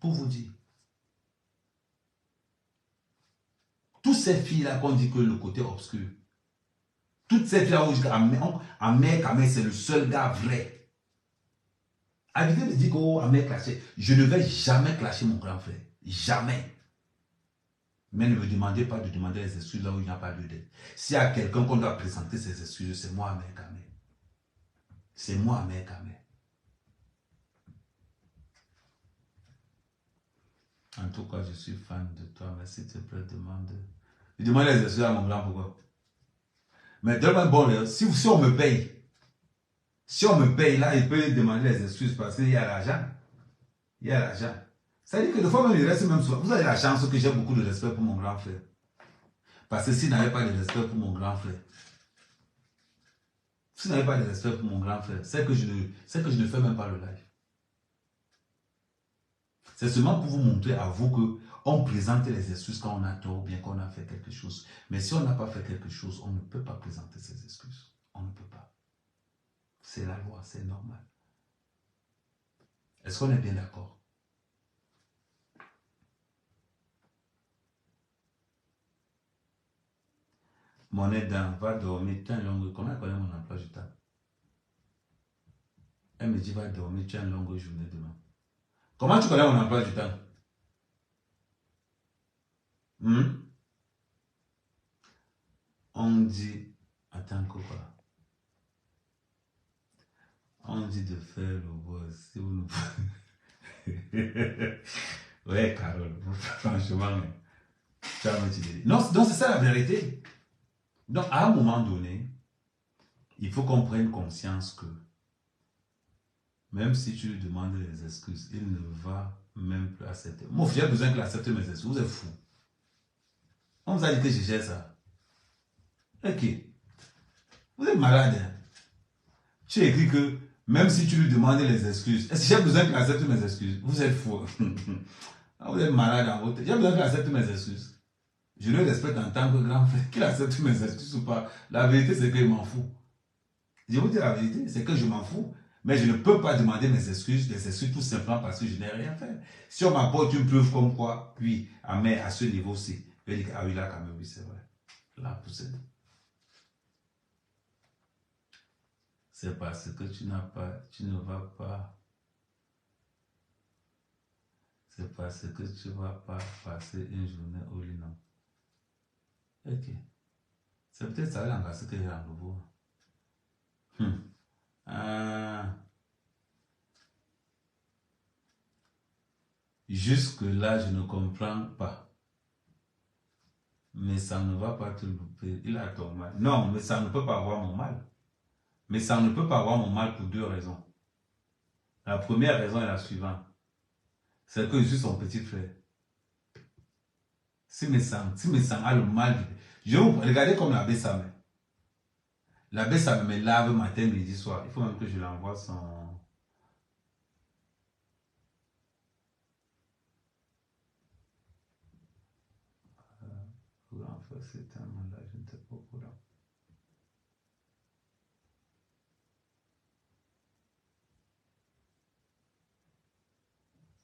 Pour vous dire. Toutes ces filles-là qu'on dit que le côté obscur. Toutes ces filles-là où je dis Ahmed, c'est le seul gars vrai. Arrêtez de dire que oh, Ahmed clashé. Je ne vais jamais clasher mon grand frère. Jamais. Mais ne me demandez pas de demander les excuses là où il n'y a pas lieu d'être. S'il y a quelqu'un qu'on doit présenter ses excuses, c'est moi, Ahmed Kamel. C'est moi, Ahmed Kamel. En tout cas, je suis fan de toi, mais s'il te plaît, demande. Je demande les excuses à mon grand pourquoi. Mais donne-moi bon, si on me paye, là, il peut demander les excuses parce qu'il y a l'argent. Il y a l'argent. Ça veut dire que des fois, même, il reste même souvent. Vous avez la chance que j'ai beaucoup de respect pour mon grand frère. Parce que s'il n'avait pas de respect pour mon grand frère, c'est que je ne fais même pas le live. C'est seulement pour vous montrer à vous qu'on présente les excuses quand on a tort ou bien qu'on a fait quelque chose. Mais si on n'a pas fait quelque chose, on ne peut pas présenter ses excuses. On ne peut pas. C'est la loi, c'est normal. Est-ce qu'on est bien d'accord? Mon aidant va dormir, tiens longue. Comment elle connaît mon emploi du temps? Elle me dit va dormir, tiens longue journée demain. Comment tu connais mon emploi du temps? On dit, attends quoi? On dit de faire le boss. Si vous nous... Ouais, Carole, franchement, tu vas me dire. Non, c'est ça la vérité. Donc, à un moment donné, il faut qu'on prenne conscience que même si tu lui demandes les excuses, il ne va même plus accepter. Moi, j'ai besoin qu'il accepte mes excuses. Vous êtes fou. On vous a dit que je gère ça. Ok. Vous êtes malade. Hein? Tu écris que même si tu lui demandes les excuses, est-ce que j'ai besoin qu'il accepte mes excuses? Vous êtes fou. Vous êtes malade en votre tête. J'ai besoin qu'il accepte mes excuses. Je le respecte en tant que grand frère. Qu'il accepte mes excuses ou pas. La vérité, c'est qu'il m'en fout. Je vous dis la vérité, c'est que je m'en fous. Mais je ne peux pas demander mes excuses, des excuses tout simplement parce que je n'ai rien fait. Si on m'apporte une preuve comme quoi, oui, mais à ce niveau-ci, je vais dire, ah oui, là, quand même, oui, c'est vrai. Là, poussée. C'est parce que tu ne vas pas. C'est parce que tu ne vas pas passer une journée au lit, non. Ok. C'est peut-être ça l'angoisse que j'ai à nouveau. Jusque-là, je ne comprends pas. Mais ça ne va pas te louper. Il a ton mal. Non, mais ça ne peut pas avoir mon mal. Mais ça ne peut pas avoir mon mal pour deux raisons. La première raison est la suivante. C'est que je suis son petit frère. Si mes sangs a le mal, je vais vous regarder comme l'abbé Sam. L'abbé Sam me lave matin, midi, soir. Il faut même que je l'envoie son... Grand frère, c'est un mandat, je ne sais pas pourquoi.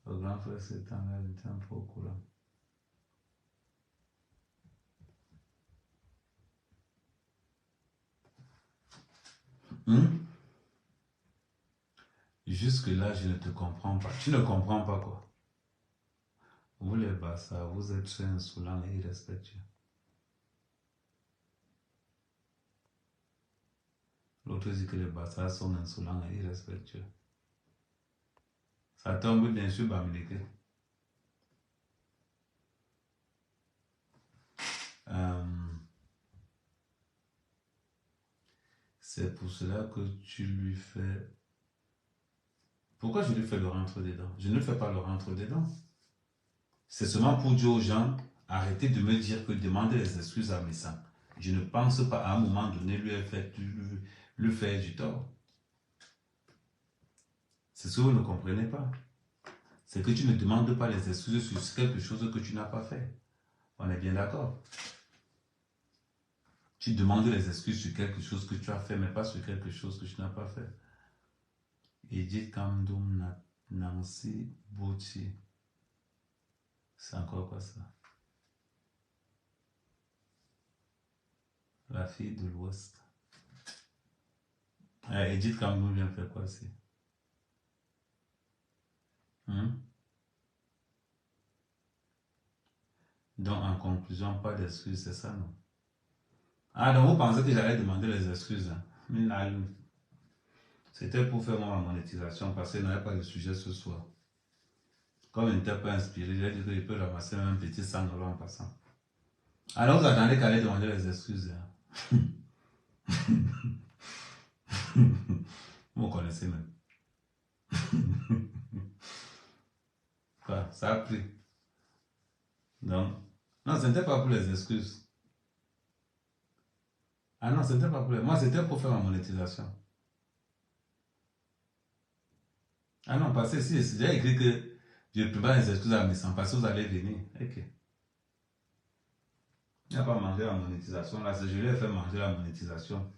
Le grand frère, c'est un mandat, je ne sais pas pourquoi. Jusque-là, je ne te comprends pas. Tu ne comprends pas quoi? Vous les Bassa, vous êtes très insolents et irrespectueux. L'autre dit que les Bassa sont insolents et irrespectueux. Ça tombe bien sûr, Bamileke. C'est pour cela que tu lui fais... Pourquoi je lui fais le rentre-dedans? Je ne fais pas le rentre-dedans. C'est seulement pour dire aux gens, arrêtez de me dire que demandez les excuses à mes sangs. Je ne pense pas à un moment donné lui faire du tort. C'est ce que vous ne comprenez pas. C'est que tu ne demandes pas les excuses sur quelque chose que tu n'as pas fait. On est bien d'accord. Tu demandes les excuses sur quelque chose que tu as fait, mais pas sur quelque chose que tu n'as pas fait. Edith Kamdoum Nancy Bouti. C'est encore quoi ça? La fille de l'Ouest. Edith Cameron vient faire quoi ici? Donc, en conclusion, pas d'excuses, c'est ça, non? Ah, donc vous pensez que j'allais demander les excuses, hein? C'était pour faire ma monétisation parce qu'il n'y avait pas de sujet ce soir. Comme il n'était pas inspiré, j'ai dit qu'il peut ramasser un petit 100 € en passant. Alors vous attendez qu'elle allait demander les excuses, hein? Vous me connaissez même. Quoi? Ça a pris. Donc, non, ce n'était pas pour les excuses. Ah non, ce n'était pas pour les... Moi, c'était pour faire ma monétisation. Ah non, parce que si j'ai écrit que je prépare les excuses à mes 100 parce que vous allez venir. Ok. Il n'a pas mangé la monétisation. Là, je lui ai fait manger la monétisation.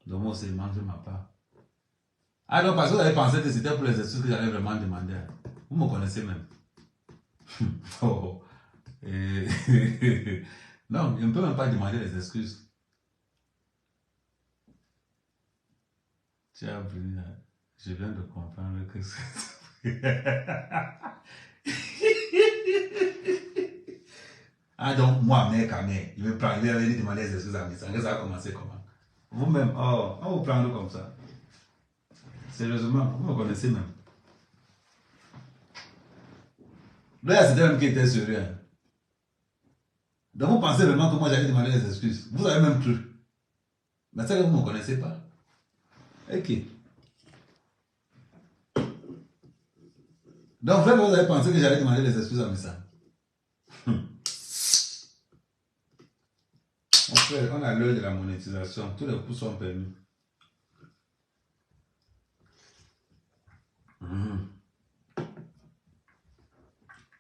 Donc, moi aussi, je mange ma part. Ah non, parce que vous avez pensé que c'était pour les excuses que j'allais vraiment demander. Vous me connaissez même. Oh. Non, je ne peux même pas demander les excuses. Tu as vu, je viens de comprendre que c'est... Ah donc, moi, mec, il me prend, il va venir demander des excuses à mes sangs. Ça a commencé comment? Vous-même, oh, on vous prend comme ça. Sérieusement, vous me connaissez même. Là, c'était même qui était sérieux. Hein. Donc, vous pensez vraiment que moi, j'allais demander des excuses. Vous avez même cru. Mais c'est que vous ne me connaissez pas. Ok. Donc, vraiment, vous avez pensé que j'allais demander des excuses à mes sangs. On a l'heure de la monétisation. Tous les coups sont permis.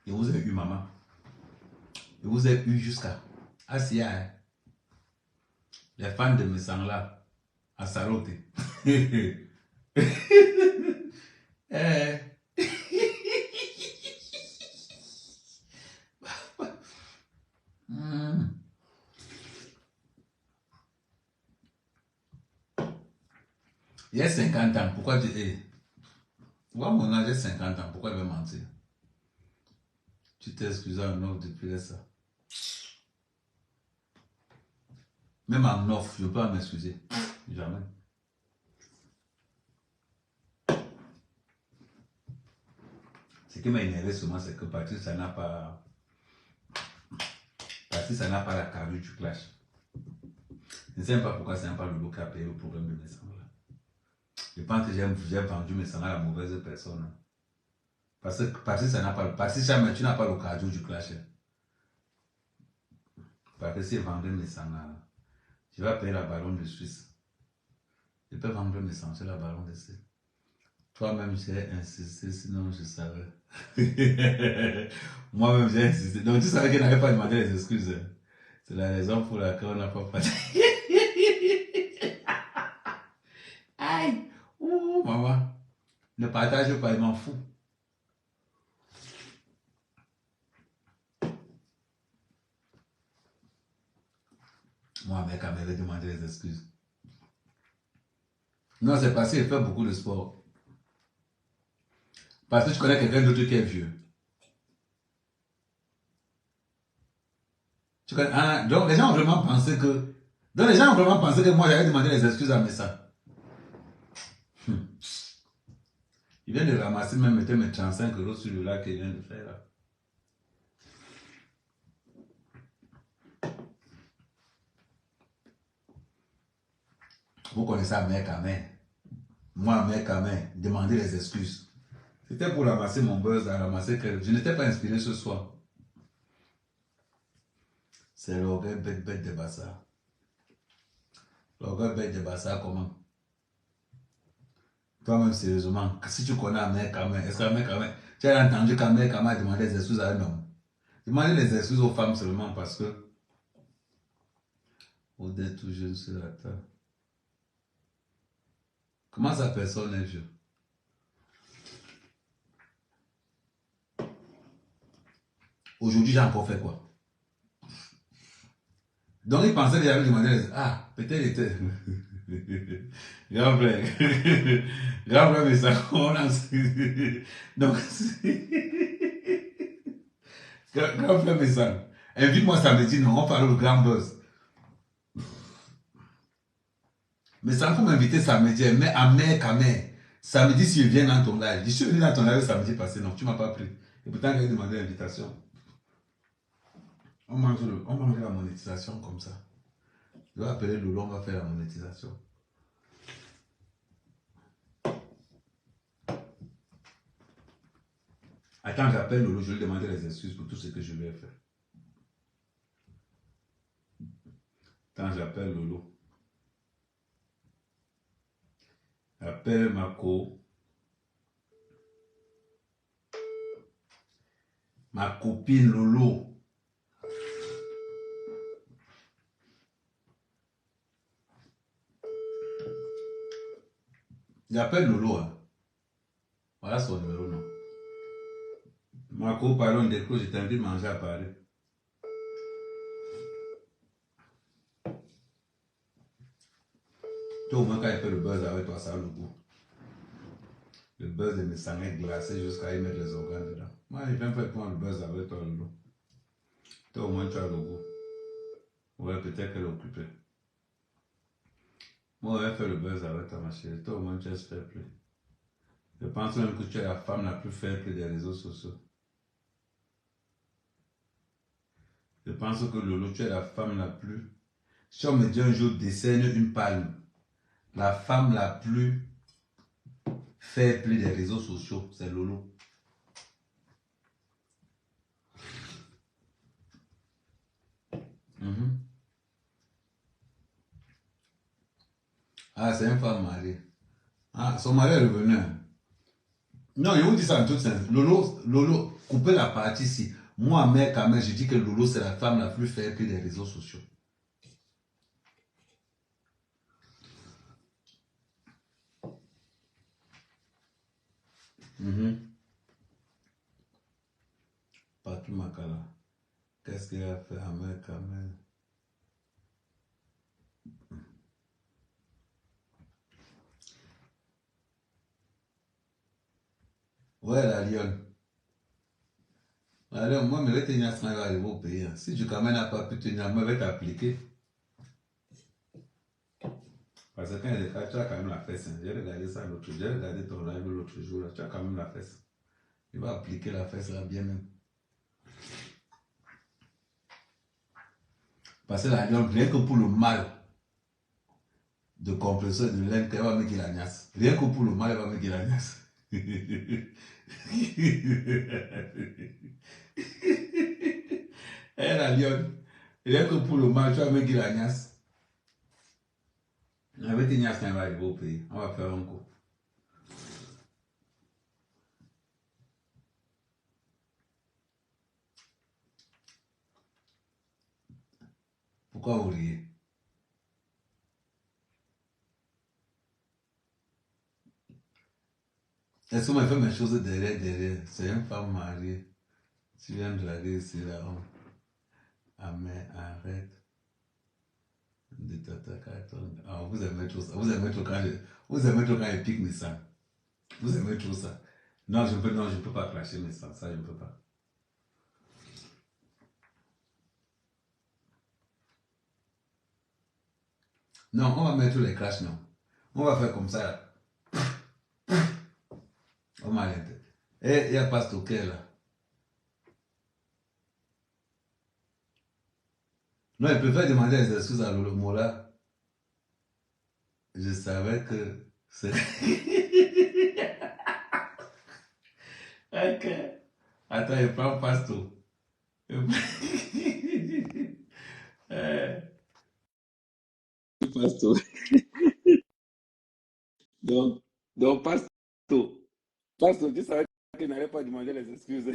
Je vous ai eu, maman. Je vous ai eu jusqu'à Asia. Hein. Les fans de mes sangs là, à Saroté. Il y a 50 ans, pourquoi tu es... Moi, mon âge, j'ai 50 ans, pourquoi je vais mentir? Tu t'es excusé en offre depuis ça. Même en offre, je ne peux pas m'excuser. Jamais. Ce qui m'a énervé seulement, c'est que Patrice, ça n'a pas... Patrice, ça n'a pas la carrure du clash. Je ne sais même pas pourquoi c'est même pas le lot qui a payé le problème de mes sangs là. Je pense que j'ai vendu mes sangs à la mauvaise personne. Parce que Patrice, ça n'a pas... Patrice, jamais tu n'as pas le cardio du clash. Parce que si je vendais mes sangs là, je vais payer la baronne de Suisse. Je peux vendre mes sangs chez la baronne de Suisse. Toi-même, j'ai insisté, sinon je savais. Moi-même, j'ai insisté. Donc, tu savais qu'elle n'avait pas demandé les excuses. C'est la raison pour laquelle on n'a pas parlé. Aïe! Ouh, maman. Ne partage pas, il m'en fout. Moi, mec, elle m'avait demandé les excuses. Non, c'est parce qu'il fait beaucoup de sport. Parce que tu connais quelqu'un d'autre qui est vieux. Tu connais, ah, donc, les gens ont vraiment pensé que... Donc, les gens ont vraiment pensé que moi, j'avais demandé les excuses à Messa. Il vient de ramasser même mes 35 € sur le lac qu'il vient de faire là. Vous connaissez à mec à main. Moi, mec à main, demander les excuses. C'était pour ramasser mon buzz, à ramasser que je n'étais pas inspiré ce soir. C'est l'orgueil bête de Bassa. L'orgueil bête de Bassa, comment? Toi-même, sérieusement, si tu connais un mec à main, est-ce qu'un mec à main, tu as entendu qu'un mec à main demander des excuses à un homme? Demandez les excuses aux femmes seulement parce que vous êtes tout jeune sur la table. Comment ça, personne est vieux? Aujourd'hui, j'ai encore fait quoi? Donc, il pensait que j'avais demandé, ah, peut-être il était... Grand frère, grand frère, mais ça, on a... Donc, grand frère, mais ça, invite-moi samedi, non, on parle au grand boss. Mais ça faut m'inviter samedi, mais à mer. Samedi, si je viens dans ton live. Je suis venu dans ton live samedi passé, non, tu ne m'as pas pris. Et pourtant, j'ai demandé l'invitation. On mange la monétisation comme ça. Je vais appeler Lolo, on va faire la monétisation. Attends, j'appelle Lolo, je vais lui demander les excuses pour tout ce que je lui ai fait. Attends, j'appelle Lolo. J'appelle ma copine Lolo. J'appelle Lolo. Hein. Voilà son numéro, non. Marco, parlons des coups, je t'invite à manger à Paris. Tu au moins quand il fait le buzz avec toi, ça a le goût. Le buzz de mes sangs glacés jusqu'à y mettre les organes dedans. Moi, je viens pas prendre le buzz avec toi, Lolo. Toi, au moins, tu as le goût. Ouais, peut-être qu'elle est occupée. Moi, je vais faire le buzz avec toi, ma chérie. Toi, au moins, tu es fair play. Je pense même que tu es la femme la plus fair play des réseaux sociaux. Je pense que Lolo, tu es la femme la plus... Si on me dit un jour, décerne une palme, la femme la plus fair play des réseaux sociaux, c'est Lolo. Ah, c'est une femme mariée. Ah, son mari est revenu. Non, je vous dis ça en toute sincérité. Lolo, coupez la partie ici. Moi, mec, quand même, je dis que Lolo, c'est la femme la plus fair play des réseaux sociaux. Patou Makala. Qu'est-ce qu'il a fait à mec, quand même? Ouais, la lionne. Alors, moi, je vais tenir ce va arriver au pays. Si tu quand même n'as pas pu tenir, moi, je vais t'appliquer. Parce que quand il y a des cas, tu as quand même la fesse. J'ai regardé ça l'autre jour. J'ai regardé ton live l'autre jour. Là. Tu as quand même la fesse. Il va appliquer la fesse là bien même. Parce que la lionne, rien que pour le mal de compresseur de laine, elle va mettre la niasse. Rien que pour le mal, elle va mettre la niasse. Elle, la lionne, rien que pour le mal, tu vas mettre la niasse. Avec tes niasse, quand elle va arriver au pays, on va faire un coup. Pourquoi vous riez? Est-ce qu'on m'a fait mes choses derrière? C'est une femme mariée. Tu viens de draguer ici, là. Ah, mais arrête de t'attaquer. Ah, vous aimez trop ça. Vous aimez trop quand je pique mes sangs. Vous aimez trop ça. Non, je ne peux pas clasher mes sangs. Ça, je ne peux pas. Non, on va mettre les clashs, non. On va faire comme ça, là. On m'a arrêté. Et il n'y a pas stocké, là. Non, il préfère demander les excuses à Lolo Mola. Je savais que c'est... Ok. Attends, il prend pasto. Pasto. Donc pasto. Pasto, tu savais qu'il n'allait pas demander les excuses.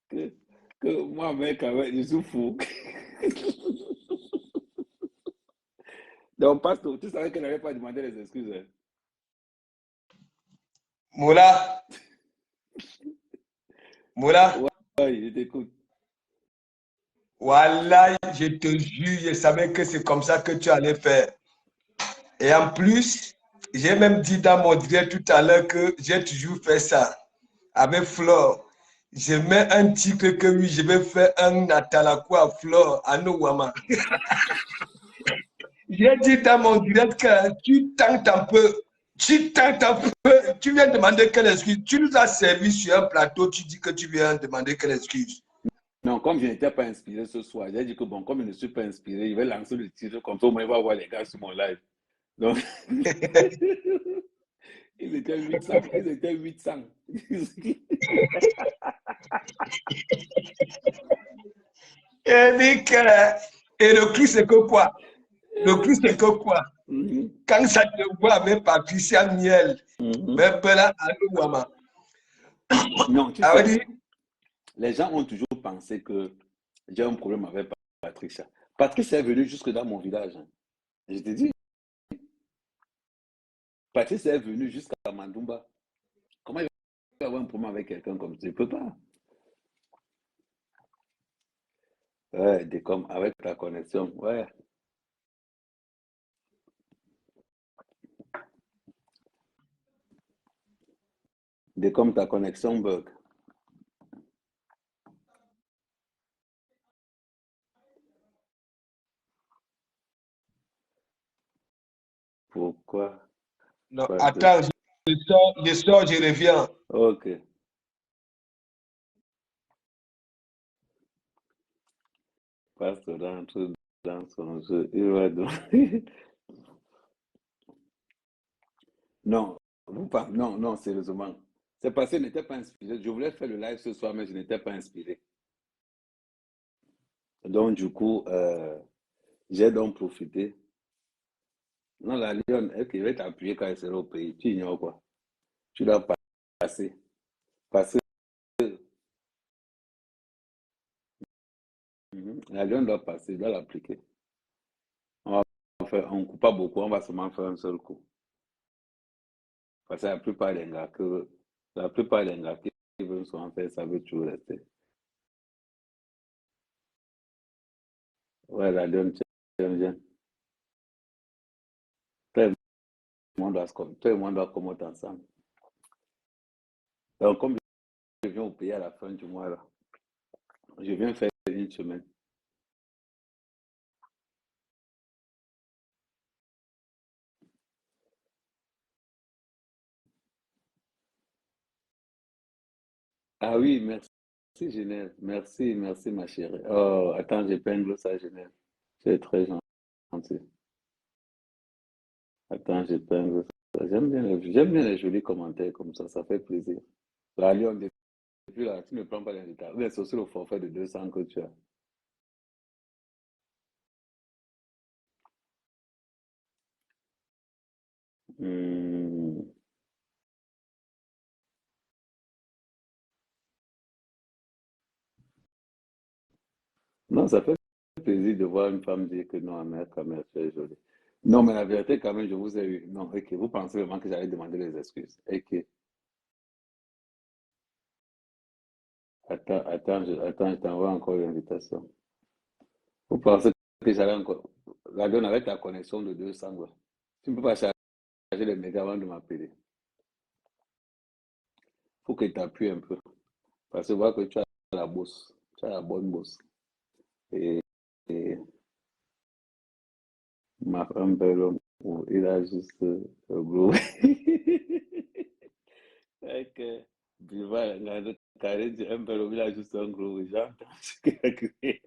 que, que moi, mec, je suis fou. Donc, pasto, tu savais qu'il n'allait pas demander les excuses. Moula, Moula, Ouais, je t'écoute. voilà, je te jure, je savais que c'est comme ça que tu allais faire. Et en plus, j'ai même dit dans mon direct tout à l'heure que j'ai toujours fait ça avec Flore. Je mets un titre que oui, je vais faire un Atalakou à Flore, à Nowama. J'ai dit dans mon direct que tu tentes un peu. Tu tentes un peu. Tu viens demander quelle excuse. Tu nous as servi sur un plateau, tu dis que tu viens demander quelle excuse. Non, comme je n'étais pas inspiré ce soir, j'ai dit que bon, comme je ne suis pas inspiré, je vais lancer le titre comme ça, au moins, il va voir les gars sur mon live. Donc, ils étaient 800. Ils étaient 800. Et le clou, c'est que quoi? Le clou, c'est que quoi? Quand ça te voit avec Patricia Miel, non, tu sais, les gens ont toujours pensé que j'ai un problème avec Patricia. Patricia est venue jusque dans mon village. Je te dis, Patricia est venue jusqu'à Mandumba. Comment il va avoir un problème avec quelqu'un comme ça? Il ne peut pas. Ouais, comme avec ta connexion. Ouais. Comme ta connexion bug. Pourquoi? Non, attends, je sors, je reviens. Ok. Pasteur rentre dans son jeu. Il va donner. Non, non, sérieusement. C'est parce que je n'étais pas inspiré. Je voulais faire le live ce soir, mais je n'étais pas inspiré. Donc, du coup, j'ai donc profité. Non, la Lyon, elle va t'appuyer quand elle sera au pays. Tu ignores quoi? Tu dois passer. Passer. La Lyon doit passer, doit l'appliquer. On ne coupe pas beaucoup, on va seulement faire un seul coup. Parce que la plupart des gars qui veulent souvent faire ça veut toujours rester. Ouais, la Lyon, tiens. Tout le monde doit commenter ensemble. Donc, comme je viens au pays à la fin du mois, là, je viens faire une semaine. Ah oui, merci Genève. Merci ma chérie. Oh, attends, j'épingle ça, Genève. C'est très gentil. Attends, j'épingle ça. J'aime bien les jolis commentaires comme ça fait plaisir. La Lyon, depuis là, tu ne prends pas l'invitation. Mais c'est aussi le forfait de 200 que tu as. Hmm. Non, ça fait plaisir de voir une femme dire que non, mère, quand même, tu es jolie. Non, mais la vérité, quand même, je vous ai eu. Non, ok, vous pensez vraiment que j'allais demander les excuses. Ok, attends, je t'envoie encore l'invitation. Vous pensez que j'allais encore. La donne avec ta connexion de 200, ouais. Tu ne peux pas charger les mégas avant de m'appeler. Il faut que tu appuies un peu. Parce que je vois que tu as la bosse. Tu as la bonne bosse. Et, et ma femme, belle, il a juste le gros. Ok. Viva, Karen dit un peu, il a juste un gros. J'entends ce qu'il a crié.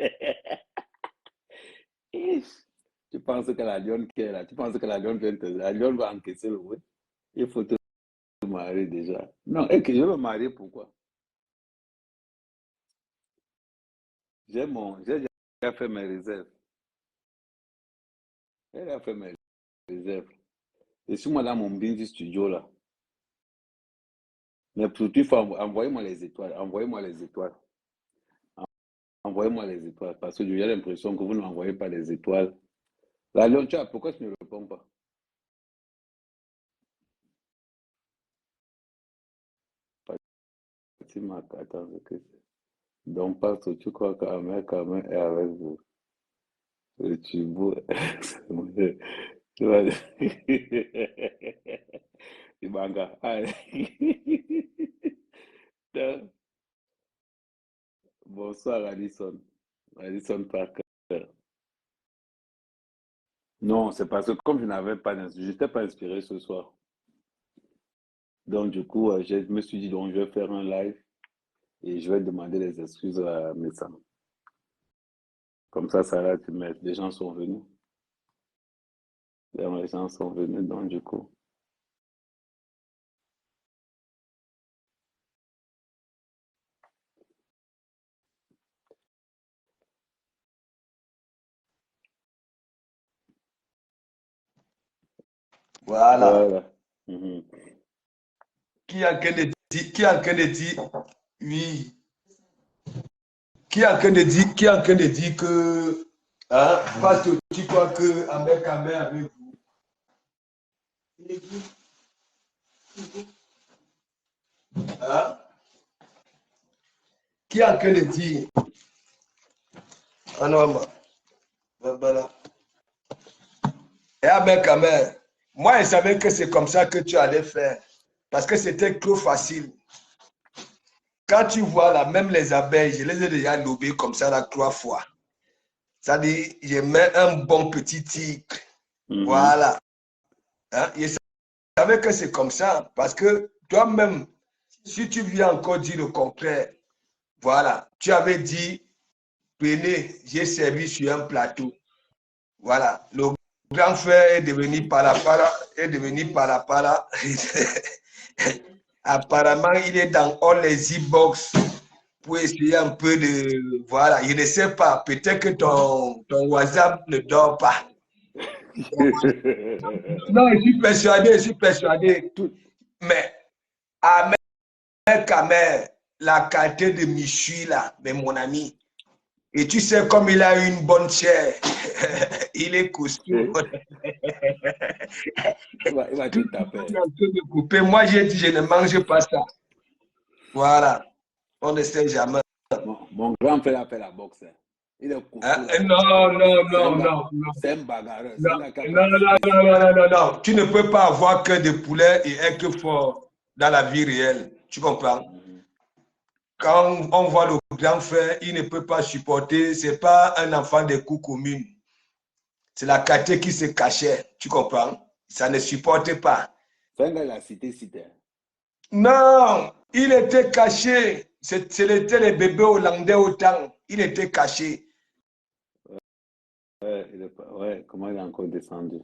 Tu penses que la lionne qui est là, tu penses que la lionne vient te... La lionne va encaisser le oui. Il faut te marier déjà. Non, et que je veux me marier, pourquoi? J'ai déjà fait mes réserves. J'ai déjà fait mes réserves. Et suis moi dans mon Bingy studio là. Mais surtout, il faut envoyer-moi les étoiles. Envoyez-moi les étoiles. Envoyez-moi les étoiles. Parce que j'ai l'impression que vous n'envoyez pas les étoiles. La lionne, tu vois, pourquoi tu ne réponds pas? Timac, attends, c'est que c'est. Donc, Pastor, tu crois qu'Amel Kamen est avec vous? Le Tubou, tu vas. Ibanga. Ah. Bonsoir, Alison. Alison Parker. Non, c'est parce que comme je n'avais pas, je n'étais pas inspiré ce soir. Donc, du coup, je me suis dit, donc, je vais faire un live et je vais demander les excuses à Messa. Comme ça là, les gens sont venus. Les gens sont venus, donc, du coup. Voilà. Voilà. Mhm. Qui est en train de dire, qui est en train de dire, oui. Qui est en train de dire, qui est en train de dire que, hein, Pasteur, tu crois que avec Amel avec vous. Hein? Qui est en train de dire, ah non, voilà. Et avec Amel, moi, je savais que c'est comme ça que tu allais faire. Parce que c'était trop facile. Quand tu vois là, même les abeilles, je les ai déjà lobées comme ça là 3 fois. Ça dit, je mets un bon petit tigre. Mhm. Voilà. Hein? Je savais que c'est comme ça. Parce que toi-même, si tu viens encore dire le contraire, voilà, tu avais dit, prenez, j'ai servi sur un plateau. Voilà, le grand frère est devenu parapara, est devenu parapara. Apparemment, il est dans all les e-box pour essayer un peu de... Voilà, je ne sais pas, peut-être que ton WhatsApp ne dort pas. Non, je suis persuadé. Tout. Mais Ahmed Kamer, la qualité de Michu, là, mais mon ami, et tu sais comme il a une bonne chair, il est costaud. Il va te taper. De couper. Moi, j'ai dit, je ne mange pas ça. Voilà, on ne sait jamais. Mon grand frère appelle la boxe. Il est costaud. Non. C'est un bagarreur. Non. Tu ne peux pas avoir que des poulets et être fort dans la vie réelle. Tu comprends? Quand on voit le grand frère, il ne peut pas supporter. Ce n'est pas un enfant des coups communes. C'est la qualité qui se cachait. Tu comprends? Ça ne supporte pas. C'est un gars de la cité. Non, il était caché. C'était les bébés hollandais autant. Il était caché. Ouais, comment il est encore descendu?